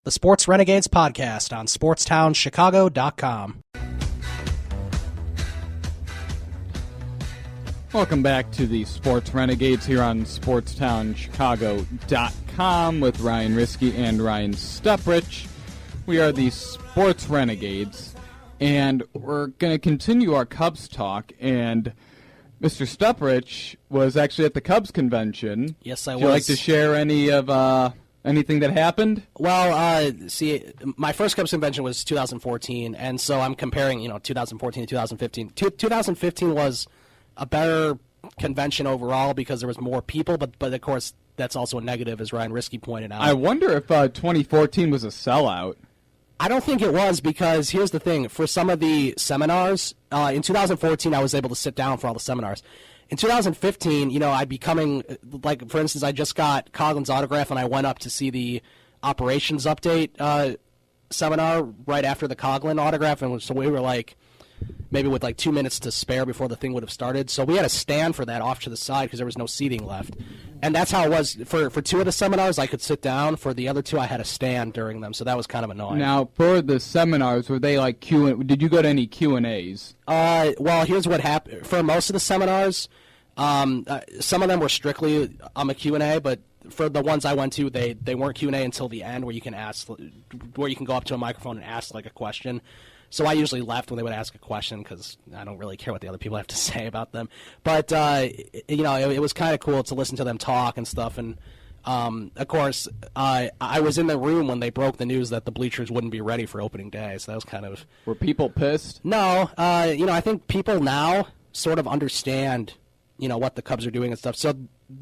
the Sports Renegades podcast on SportstownChicago.com. Welcome back to the Sports Renegades here on SportstownChicago.com with Ryan Risky and Ryan Stuprich. We are the Sports Renegades, and we're going to continue our Cubs talk, and Mr. Stuprich was actually at the Cubs convention. Yes, I was. Would you like to share any of anything that happened? Well, my first Cubs convention was 2014, and so I'm comparing, 2014 to 2015. 2015 was a better convention overall because there was more people, but of course that's also a negative, as Ryan Risky pointed out. I wonder if 2014 was a sellout. I don't think it was, because here's the thing. For some of the seminars, in 2014 I was able to sit down for all the seminars. In 2015, I'd be coming, like, for instance, I just got Coughlin's autograph and I went up to see the operations update seminar right after the Coughlin autograph, and so we were maybe with 2 minutes to spare before the thing would have started. So we had a stand for that off to the side because there was no seating left. And that's how it was. For two of the seminars, I could sit down. For the other two, I had a stand during them, so that was kind of annoying. Now, for the seminars, were they did you go to any Q&As? Well, here's what happened. For most of the seminars, some of them were strictly a Q&A, but for the ones I went to, they weren't Q&A until the end, where you can go up to a microphone and ask a question. So I usually left when they would ask a question because I don't really care what the other people have to say about them. But, it was kind of cool to listen to them talk and stuff. And, of course, I was in the room when they broke the news that the bleachers wouldn't be ready for opening day. So that was kind of... Were people pissed? No. I think people now sort of understand, what the Cubs are doing and stuff. So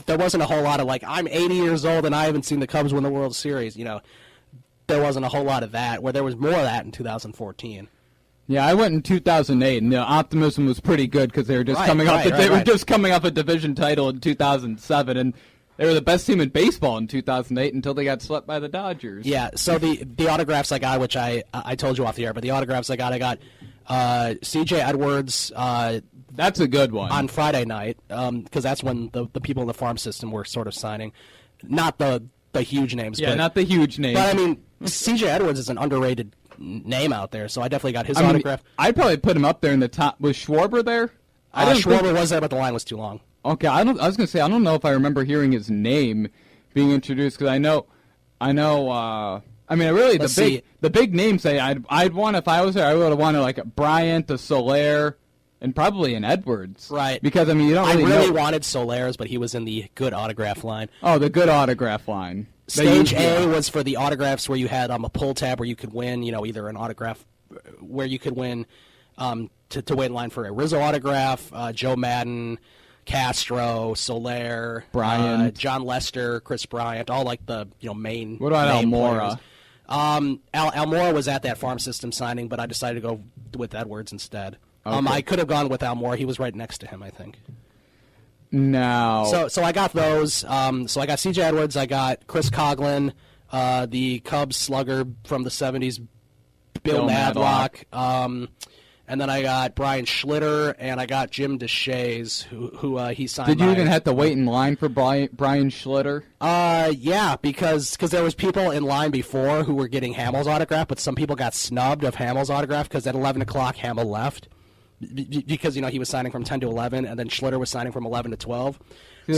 there wasn't a whole lot of, I'm 80 years old and I haven't seen the Cubs win the World Series. There wasn't a whole lot of that, where there was more of that in 2014. Yeah, I went in 2008, and the optimism was pretty good because they were just coming off a division title in 2007, and they were the best team in baseball in 2008 until they got swept by the Dodgers. Yeah, so the autographs I got, which I told you off the air, but the autographs I got C.J. Edwards. That's a good one. On Friday night, because that's when the people in the farm system were sort of signing. Not the huge names. Yeah, not the huge names. But, C.J. Edwards is an underrated name out there, so I definitely got his autograph. I'd probably put him up there in the top. Was Schwarber there? Schwarber was there, but the line was too long. Okay, I was going to say, I don't know if I remember hearing his name being introduced, because the big names I'd want, if I was there, I would have wanted a Bryant, a Soler, and probably an Edwards. Right. Because, you don't really know. I really wanted Soler's, but he was in the good autograph line. Oh, the good autograph line. Stage A was for the autographs where you had a pull tab where you could win, either an autograph where you could win to wait in line for a Rizzo autograph, Joe Madden, Castro, Soler, Bryant, John Lester, Chris Bryant, all the main. What about Almora? Almora was at that farm system signing, but I decided to go with Edwards instead. Okay. I could have gone with Almora. He was right next to him, I think. No. So I got those. So I got C.J. Edwards. I got Chris Coughlin, the Cubs slugger from the 70s, Bill Madlock. And then I got Brian Schlitter, and I got Jim DeShays, who he signed. Did you even have to wait in line for Brian Schlitter? Yeah, because there was people in line before who were getting Hamill's autograph, but some people got snubbed of Hamill's autograph because at 11 o'clock Hamill left. Because, he was signing from 10 to 11, and then Schlitter was signing from 11 to 12.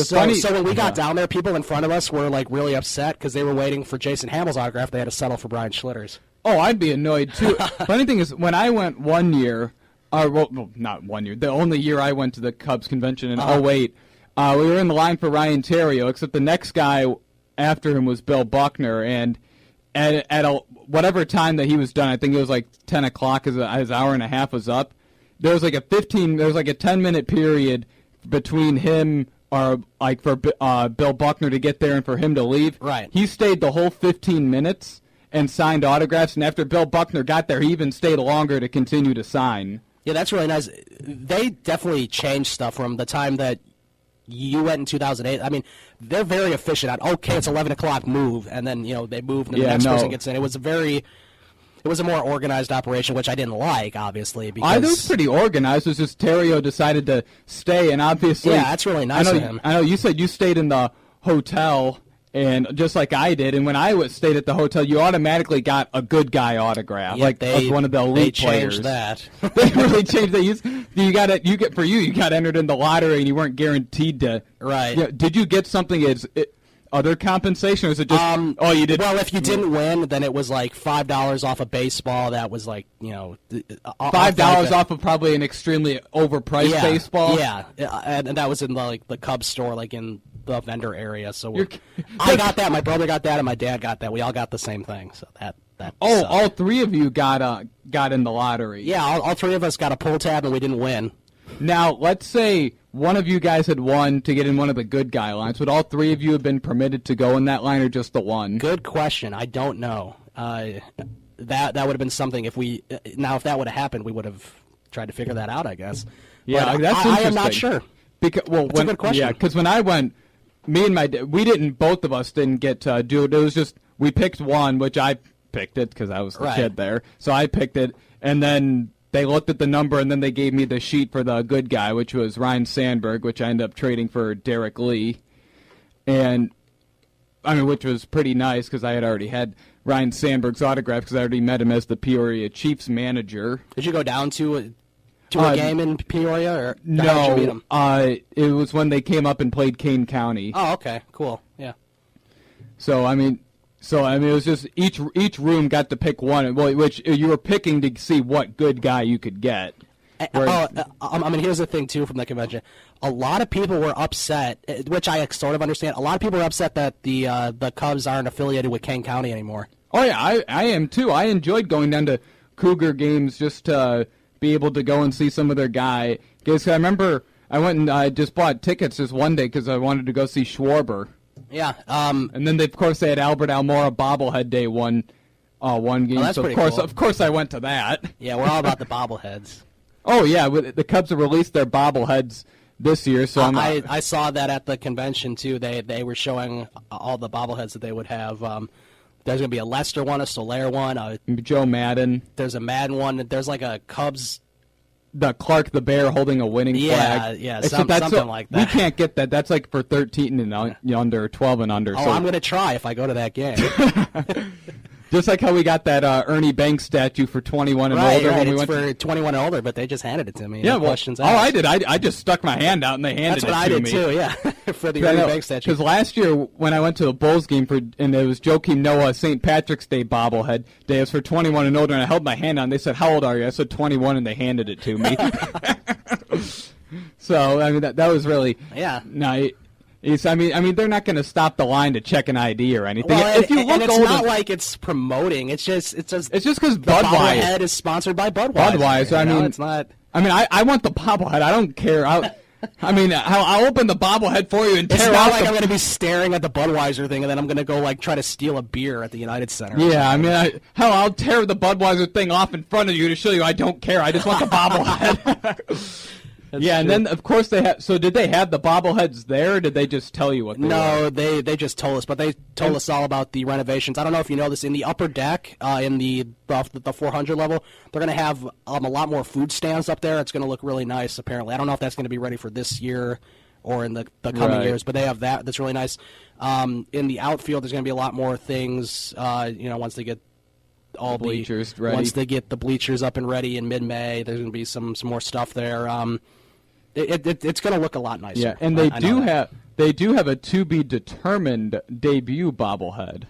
So when we got down there, people in front of us were, really upset because they were waiting for Jason Hamill's autograph. They had to settle for Brian Schlitter's. Oh, I'd be annoyed, too. Funny thing is, when I went one year, not 1 year, the only year I went to the Cubs convention in 2008, we were in the line for Ryan Theriot, except the next guy after him was Bill Buckner, and at whatever time that he was done, I think it was 10 o'clock, his hour and a half was up. There was a 10-minute period between him or for Bill Buckner to get there and for him to leave. Right. He stayed the whole 15 minutes and signed autographs, and after Bill Buckner got there, he even stayed longer to continue to sign. Yeah, that's really nice. They definitely changed stuff from the time that you went in 2008. They're very efficient on, okay, it's 11 o'clock, move, and then, they move, and then the next person gets in. It was a more organized operation, which I didn't like, obviously. Because it was pretty organized. It was just Theriot decided to stay, and obviously... Yeah, that's really nice of him. I know you said you stayed in the hotel, And just like I did, and when I stayed at the hotel, you automatically got a good guy autograph, of one of the elite players. They changed that. They really changed that. You got entered in the lottery, and you weren't guaranteed to. Right. Did you get something as other compensation, or is it just you did? Well, if you didn't win, then it was like $5 off of baseball. That was like $5 off of probably an extremely overpriced baseball. Yeah, and that was in the Cubs store, like in the vendor area. So I got that. My brother got that, and my dad got that. We all got the same thing. So that. All three of you got in the lottery. Yeah, all three of us got a pull tab, and we didn't win. Now, let's say one of you guys had won to get in one of the good guy lines. Would all three of you have been permitted to go in that line, or just the one? Good question. I don't know. That would have been something if that would have happened, we would have tried to figure that out, I guess. Yeah, but that's interesting. I am not sure. That's a good question. Yeah, because when I went, me and my dad, both of us didn't get to do it. It was just, we picked one, which I picked it because I was the kid there. So I picked it, and then they looked at the number, and then they gave me the sheet for the good guy, which was Ryan Sandberg, which I ended up trading for Derek Lee. And, which was pretty nice because I had already had Ryan Sandberg's autograph because I already met him as the Peoria Chiefs manager. Did you go down to a game in Peoria? Or no, how'd you meet him? It was when they came up and played Kane County. Oh, okay, cool, yeah. So, it was just each room got to pick one, which you were picking to see what good guy you could get. Here's the thing, too, from the convention. A lot of people were upset, which I sort of understand. A lot of people were upset that the Cubs aren't affiliated with Kane County anymore. Oh, yeah, I am, too. I enjoyed going down to Cougar games just to be able to go and see some of their guy. Because I remember I went and I just bought tickets just one day because I wanted to go see Schwarber. Yeah. And then, of course, they had Albert Almora bobblehead day one game. That's so, pretty cool. Of course, I went to that. Yeah, we're all about the bobbleheads. Oh, yeah. The Cubs have released their bobbleheads this year. So I saw that at the convention, too. They were showing all the bobbleheads that they would have. There's going to be a Lester one, a Soler one. Joe Madden. There's a Madden one. There's like a Cubs. The Clark the Bear holding a winning flag. Yeah, something like that. We can't get that. That's like for 13 and under, 12 and under. Oh, so I'm going to try if I go to that game. Just like how we got that Ernie Banks statue for 21 and older. Right, when we it's went for 21 and older, but they just handed it to me. Yeah, no questions asked. I did. I just stuck my hand out and they handed it to me. That's what I did too, yeah, for the Ernie Banks statue. Because last year when I went to a Bulls game and it was Joakim Noah St. Patrick's Day bobblehead day, it was for 21 and older, and I held my hand out and they said, "How old are you?" I said 21, and they handed it to me. So that was really nice. They're not going to stop the line to check an ID or anything. Well, if you look it's not like it's promoting. It's just because Budweiser. Bobblehead is sponsored by Budweiser. It's not. I want the bobblehead. I don't care. I'll open the bobblehead for you and tear It's not off like I'm going to be staring at the Budweiser thing and then I'm going to go try to steal a beer at the United Center. Yeah, I'll tear the Budweiser thing off in front of you to show you I don't care. I just want the bobblehead. Yeah, and then, of course, they had. So did they have the bobbleheads there, or did they just tell you what they were? No, they just told us, but they told us all about the renovations. I don't know if you know this. In the upper deck, in the 400 level, they're going to have a lot more food stands up there. It's going to look really nice, apparently. I don't know if that's going to be ready for this year or in the coming years, but they have that. That's really nice. In the outfield, there's going to be a lot more things, once they get all bleachers ready. Once they get the bleachers up and ready in mid-May, there's going to be some more stuff there. It's going to look a lot nicer. Yeah, and they do have a to be determined debut bobblehead.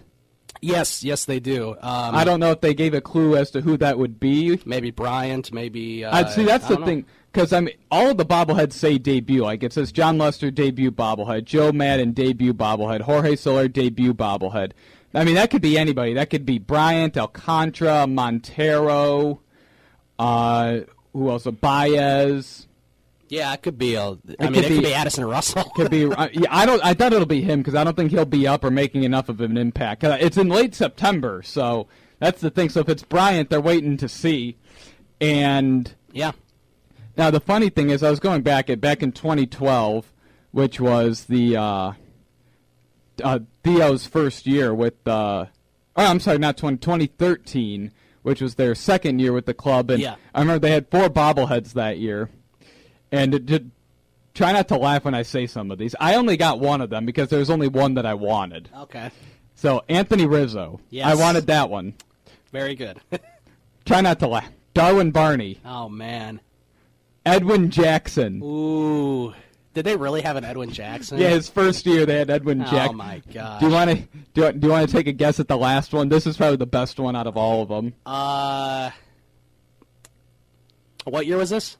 Yes, they do. I don't know if they gave a clue as to who that would be. Maybe Bryant. Maybe. I'd see that's the thing, because all of the bobbleheads say debut. Like it says John Lester debut bobblehead, Joe Madden debut bobblehead, Jorge Soler debut bobblehead. That could be anybody. That could be Bryant, Alcantara, Montero. Who else? Baez. Yeah, it could be. It could be Addison Russell. Could be. I thought it'll be him because I don't think he'll be up or making enough of an impact. It's in late September, so that's the thing. So if it's Bryant, they're waiting to see. And yeah. Now the funny thing is, I was going back in 2012, which was the Theo's first year with the. Oh, I'm sorry, not 2013, which was their second year with the club. And I remember they had 4 bobbleheads that year. And try not to laugh when I say some of these. I only got one of them because there was only one that I wanted. Okay. So, Anthony Rizzo. Yes. I wanted that one. Very good. Try not to laugh. Darwin Barney. Oh, man. Edwin Jackson. Ooh. Did they really have an Edwin Jackson? Yeah, his first year they had Edwin Jackson. Oh, my gosh. Do you want to take a guess at the last one? This is probably the best one out of all of them. What year was this?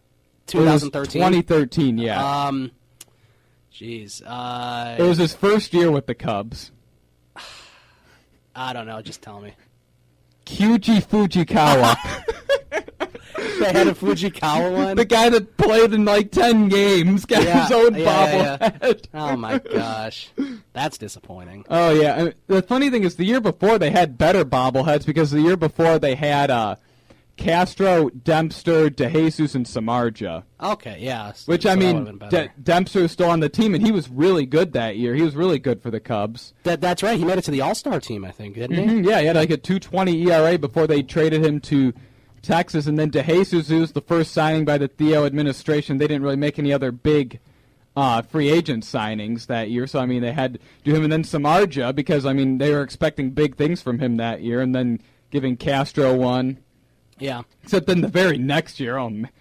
2013? 2013, yeah. Jeez. It was his first year with the Cubs. I don't know. Just tell me. Kyuji Fujikawa. They had a Fujikawa one? The guy that played in like 10 games got his own bobblehead. Oh, my gosh. That's disappointing. Oh, yeah. And the funny thing is the year before they had better bobbleheads because the year before they had Castro, Dempster, DeJesus, and Samardzija. Okay, yeah. Which, so I mean, Dempster was still on the team, and he was really good that year. He was really good for the Cubs. That's right. He made it to the All-Star team, I think, didn't he? Yeah, he had like a 2.20 ERA before they traded him to Texas. And then DeJesus, who was the first signing by the Theo administration. They didn't really make any other big free agent signings that year. So, I mean, they had to do him. And then Samardzija, because, I mean, they were expecting big things from him that year. And then giving Castro one. Yeah. Except then the very next year,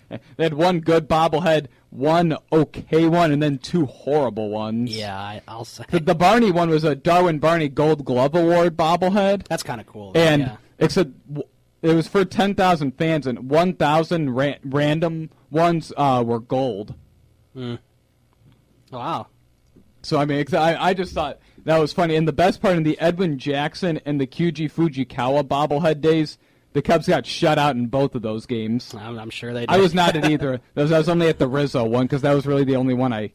they had one good bobblehead, one okay one, and then two horrible ones. Yeah, I'll say. The Barney one was a Darwin Barney Gold Glove Award bobblehead. That's kind of cool. And except it was for 10,000 fans, and 1,000 random ones were gold. Wow. So, I mean, I just thought that was funny. And the best part in the Edwin Jackson and the Kyuji Fujikawa bobblehead days, the Cubs got shut out in both of those games. I'm sure they did. I was not at either. I was only at the Rizzo one because that was really the only one I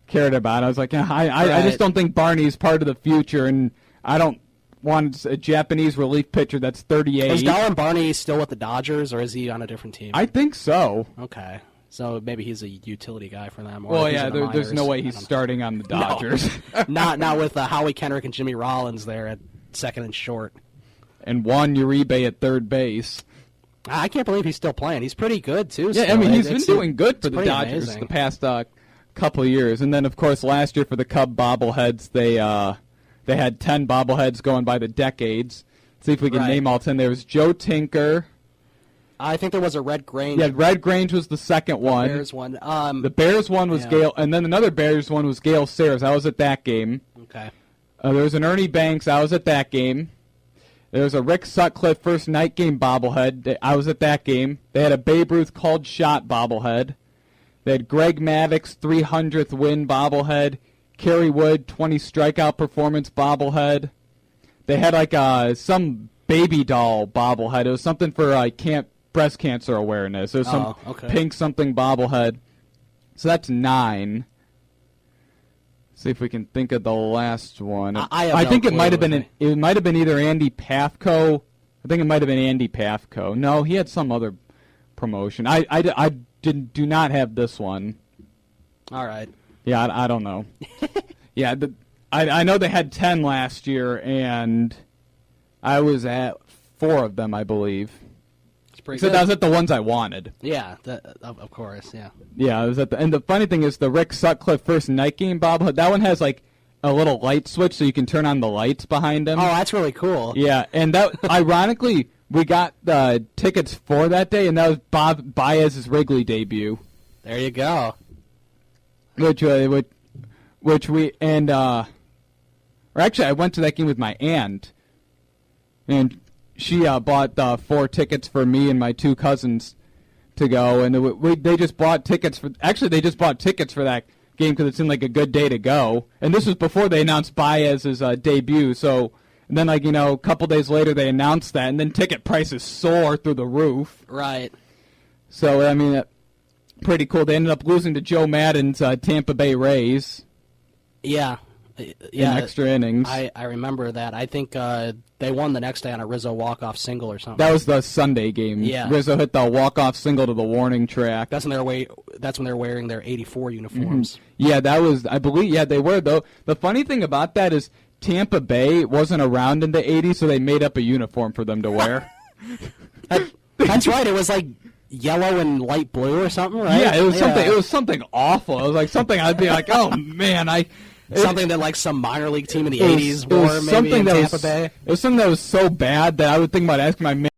cared about. I was like, I just don't think Barney's part of the future, and I don't want a Japanese relief pitcher that's 38. Is Darwin Barney still with the Dodgers, or is he on a different team? I think so. Okay. So maybe he's a utility guy for them. Or well, yeah, there's no way he's starting on the Dodgers. No. not with Howie Kendrick and Jimmy Rollins there at second and short. And Juan Uribe at third base. I can't believe he's still playing. He's pretty good, too. Yeah, still. I mean, he's been doing good for the Dodgers amazing. the past couple of years. And then, of course, last year for the Cub bobbleheads, they had 10 bobbleheads going by the decades. Let's see if we can name all 10. There was Joe Tinker. I think there was a Red Grange. Yeah, Red Grange was the second one. The Bears one. The Bears one was Gale, and then another Bears one was Gale Sayers. I was at that game. Okay. There was an Ernie Banks. I was at that game. There was a Rick Sutcliffe first night game bobblehead. I was at that game. They had a Babe Ruth called shot bobblehead. They had Greg Maddox 300th win bobblehead. Kerry Wood 20 strikeout performance bobblehead. They had like some baby doll bobblehead. It was something for breast cancer awareness. It was some pink something bobblehead. So that's 9. See if we can think of the last one. I think it might have been either Andy Pafko. I think it might have been Andy Pafko. No, he had some other promotion. I do not have this one. All right. Yeah, I don't know. Yeah, I know they had 10 last year, and I was at 4 of them, I believe. Except I was at the ones I wanted. Yeah, of course, yeah. Yeah, I was at and the funny thing is the Rick Sutcliffe first night game bobblehead, that one has like a little light switch so you can turn on the lights behind him. Oh, that's really cool. Yeah, and that ironically we got the tickets for that day, and that was Bob Baez's Wrigley debut. There you go. Which we and or actually I went to that game with my aunt, and she bought 4 tickets for me and my 2 cousins to go, and they just bought tickets for. Actually, they just bought tickets for that game because it seemed like a good day to go. And this was before they announced Baez's debut. So, and then a couple days later they announced that, and then ticket prices soar through the roof. Right. So I mean, pretty cool. They ended up losing to Joe Madden's Tampa Bay Rays. Yeah. In extra innings. I remember that. I think they won the next day on a Rizzo walk-off single or something. That was the Sunday game. Yeah. Rizzo hit the walk-off single to the warning track. That's when they're wearing their 84 uniforms. Mm-hmm. Yeah, that was, I believe, yeah, they were, though. The funny thing about that is Tampa Bay wasn't around in the 80s, so they made up a uniform for them to wear. That's right. It was like yellow and light blue or something, right? Yeah, it was something. It was something awful. It was like something I'd be like, oh man, something that like some minor league team in the '80s wore, maybe something in that Tampa was, Bay. It was something that was so bad that I would think about asking my